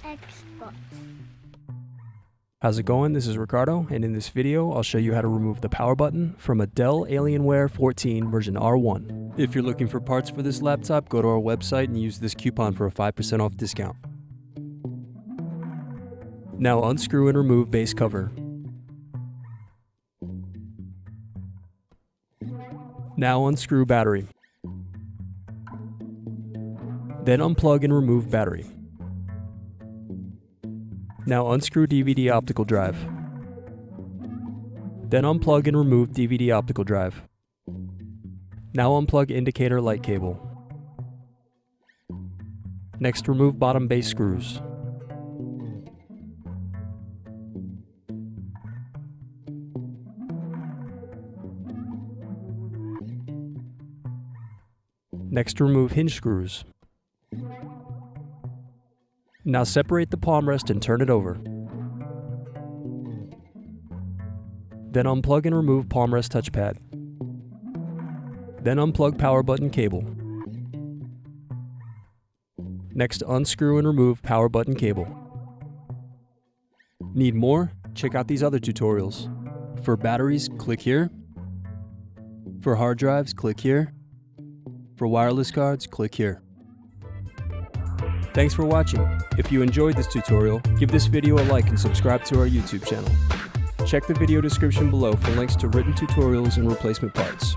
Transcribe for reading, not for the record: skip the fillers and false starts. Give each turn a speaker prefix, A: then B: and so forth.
A: Xbox.
B: How's it going? This is Ricardo, and in this video, I'll show you how to remove the power button from a Dell Alienware 14 version R1. If you're looking for parts for this laptop, go to our website and use this coupon for a 5% off discount. Now unscrew and remove base cover. Now unscrew battery. Then unplug and remove battery. Now unscrew DVD optical drive. Then unplug and remove DVD optical drive. Now unplug indicator light cable. Next, remove bottom base screws. Next, remove hinge screws. Now separate the palm rest and turn it over. Then unplug and remove palm rest touchpad. Then unplug power button cable. Next, unscrew and remove power button cable. Need more? Check out these other tutorials. For batteries, click here. For hard drives, click here. For wireless cards, click here. Thanks for watching. If you enjoyed this tutorial, give this video a like and subscribe to our YouTube channel. Check the video description below for links to written tutorials and replacement parts.